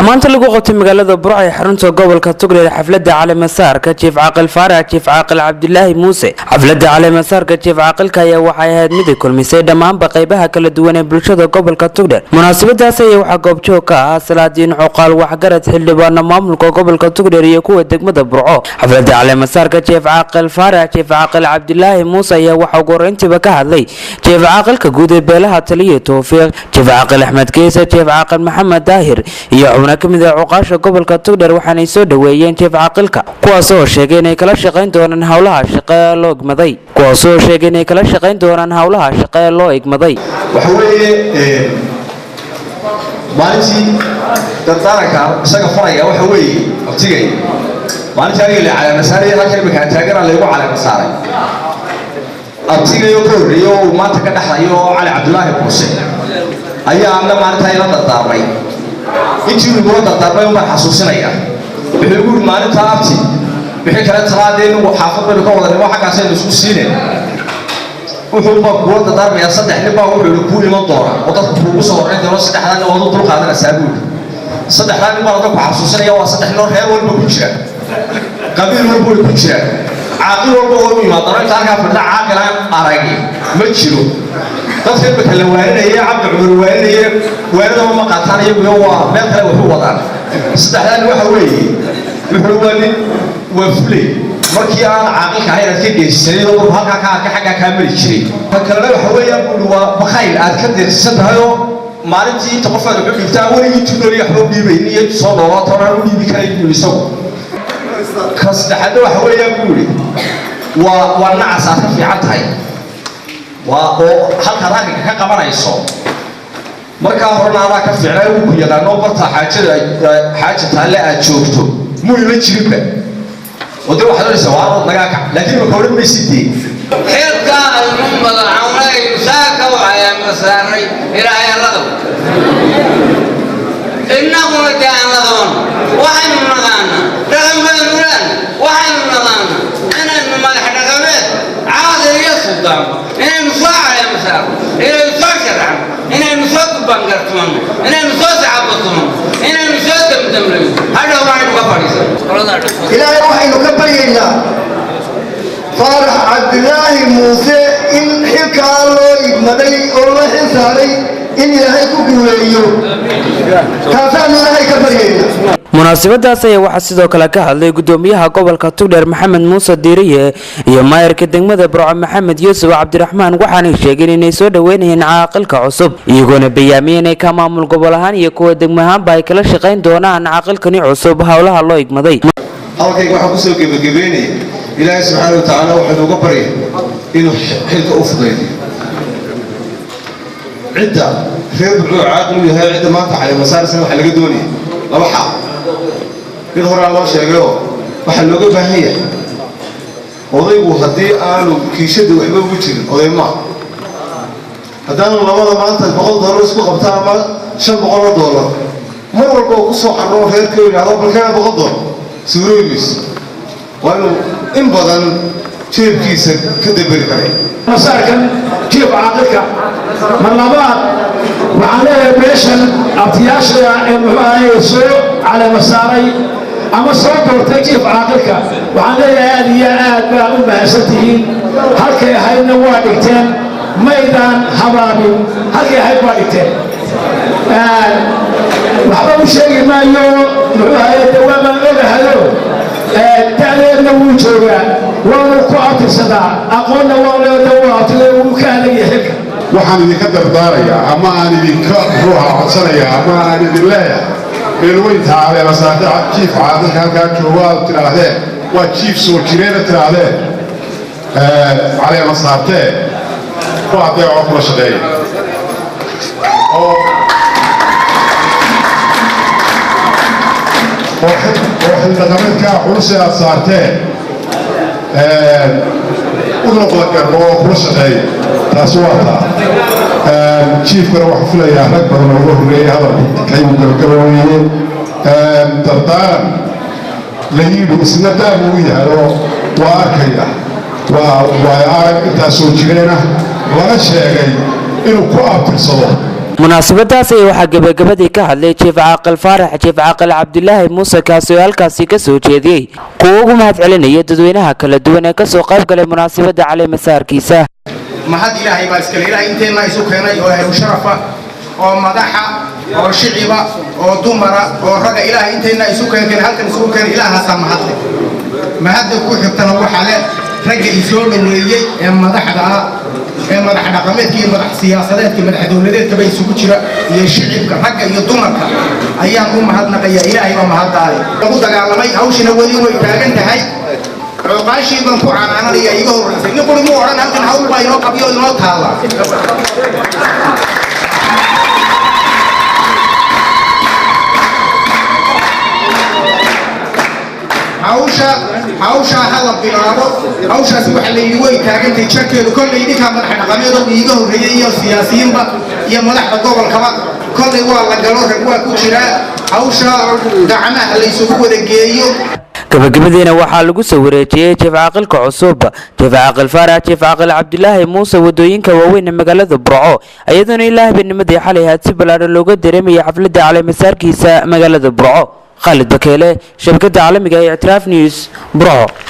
وحمانت اللي قوقت مقالة برعي حرنتو قبل كتقري حفلة على مسار كشيف عاقل فارع كشيف عاقل عبد الله موسى حفلة على مسار كشيف عاقل كايا وحي هاد ميدي كل مسيد مان بقيبها كلا دواني بلشدة قبل كتقري مناسبة داسية وحا قوبشوكا سلادين عقال وحقرت حلي بانا ماملكو قبل كتقري ريكو الدقمة برعو حفلة على مسار كشيف عاقل فارع كشيف عاقل عبد الله موسى يا وحا قرنتي بكا هذي كشيف عاقل كجودة بيلها تليه توفيق كشيف عاقل احمد كيسة كشيف عاقل محمد داهر يا kamid ah uqaasha gobolka Togdheer waxaanay soo dhaweeyeen Chief Caaqilka kuwaasoo sheegay inay kala shaqeyn doonaan hawlaha shaqo loo igmaday waxa weeye maalintii dadaalka isaga faraya waxa weeye waqtigay maalintii ay la calaamad saaray halka imika taageera lagu calaamad saaray abtigayo ka horeeyo maanta ka dhaxayo Cali Cabdullaahi Muuse ayaa amna maalinta ay la dardaarmay intii uu wada dardaarmay uma xasuusinaya wuxuu ugu maalinta abti wixii kala talaadeen uu xaafadda ka wada waxa ka soo isku siinay wuxuu baa ku wada dardaarmay saddex nin baa wuxuu ku iman doona oo dadku ugu soo horeeyay oo saddexdan oo dul qaadana saabuud saddexdan nin baa dadku xasuusinaya waa saddex noo reer walba ku jira qabiil walba ku jira caaqil walba oo yimaado inta halka fadhiya caaqilaan aragay ma jiro dadka kala waarinaya Cabdi Cumar waarinaya waarida ma qaataan iyagu waa meel kale wuxuu wadaan saddexdan waxa weeye wuxuu waanin waflay markii aan caaqilka ahayn ka geysay oo halka xagga ka mari jiray kale waxa weeye waa bakayl aad ka dirsantahay oo maalintii inta qof aad u dhigtaa weligii tuulay waxba dhiibayniyo soo noolaato oo u dhiibi kara inuu isagu kasdaxada waxa weeye buuri waa nacas aad ka fiican tahay oo halka raaga ka qabanayso marka hornaada ka fiicnaa uu ku yaqaano barta xaajada la aad joogto muhiima jirba wada waxa la sawiro naga ka laakiin ma koorin ma sidii xilka al-ummada awlay saaka wa ay masaaray ilaahay laqab innahu kaan laqab waxaan naqaana raqamada nuran waxaan naqaana inaan madax dhaqameed caadi iyo suldaan inaan saaca ya masaar inaan saakara inaan soo bangartman inaan soo saxaabtman inaan soo damdamlay hada waan uga fadhiisan ilaahay waxaynu ka baryaynaa Faarax Cabdullaahi Muuse in xilka loo igmaday oo la xisaaray in ilaahay ku guuleeyo taasaan ilaahay ka baryaynaa munaasabadaas ayaa waxaa sidoo kale ka hadlay gudoomiyaha gobolka Togdheer Maxamed Muuse Diiriye iyo maayarka degmada Burco Maxamed Yuusuf Cabdiraxmaan waxaanay sheegeen inay soo dhaweynayeen caaqilka cusub iyagoona bayaamiyeen ay ka maamul gobol ahaan iyo kuwa degmahaanba ay kala shaqeyn doonaan caaqilkani cusub hawlaha loo igmaday halkayga waxa ku soo gabagabeynay ilaahay subxaanahu wa ta'aala wuxuu uga baryay inuu xilka u fudeeyo cidda reer Burco caaqil u yahay cidda maanta xalay masaarsan waxa laga doonayay laba xaq mid hore loo sheegayo waxa looga baahan yahay odaygu haddii aanu kiishada waxba ugu jirin oday ma haddaan labada maanta $100 isku qabtaan ama $500 mar walba ku soo carro reerka yiraahdo balkana $100 suurooyis waa inuu in badan jeebkiisa ka dabari karay masaarkan jeeb caaqilka mar labaad waxaan leeyahay beeshan abtiyaasha ee muxuu soo cala masaaray ama soo doortay jeeb caaqilka waxaan leeyahay aad iyo aad baa u mahadsantihiin halkay ahaydna waa dhigteen maydaan habaabin halkay ahayd waa dhigteen waxba u sheegi maayo muxuu ahaye dawaabaan ogahayo da'deedna wuu joogaa waanu ku abtirsadaa aqoonna waa leedahay wuu ka hadlayahay xilka waxaan idinka dardaarayaa ama aan idinka ruuxa codsanayaa ama aan idin leeyahay beelweynta caleema saarta jiif caaqilka halkaa jooga aad tidhaahdeen waa jiif soo jireena tidhaahdeen caleema saartee waa adeecoo kula shaqeeya oo xildhaqameedkaa culuse aad saarteen udnoqda garno oo kula shaqeeya taasi waa taa jiifkana waxaa filayaa rag badan oo uga horreeyay hadalku kaygu gabagaboweeyeen dardaaran la yidhi isna daam uu yahay oo waa arkaya waa arag intaas soo jireena laga sheegay inuu ku abtirsado munaasabadaas ayaa waxaa gabagabadii ka hadlay jiif caaqil faarax jiif caaqil cabdilaahi muuse kaasi oo halkaasi ka soo jeediyey kuwa ugu mahad celinaya dadweynaha kala duwan ee kasoo qayb galay munaasabada caleemasaarkiisa. mahad ilaahay baa iskale ilaahay inteena isu keenay oo ahlu sharafa oo madaxa oo shiciba oo dumara oo raga ilaahay inteena isu keenay halkan isu keenay ilaahaas mahadle mahadda ku xigtana waxa le ragga isoo dhaweeyay ee madaxda ee madax dhaqameedka iyo madax siyaasadeedka madax dawladeedka bay isugu jira iyo shicibka ragga iyo dumarka ayaan u mahadnaqayaa ilaahay baa mahaddaale lagu dagaalamay hawshina weli way taagan tahay عقاشي بنكو عنا يا يجور نقول مو عنا هذا هو بايرو قبيو إنه تالا هاوشا هذا بيرابو هاوشا سبح اللي يوي كأنت تشكل كل يديك هم إحنا قبيو يجور هي سياسيين با يا ملاح الجبل كمان كل والله جلوه هو كشراء هاوشا دعمه اللي يسوقه الجيو gabagabadiina waxaa lagu soo wareejiyay jiif caaqilka cusub jiif caaqil faarax jiif caaqil cabdilaahi muuse wadooyinka waaweyn ee magaalada burco iyadoo ilaa habeennimadii xalay aad si ballaaran looga dareemayay xafladda caleemasaarkiisa magaalada burco. Khalid Bakeele, shabakada caalamiga ee I'tiraaf News, Burco.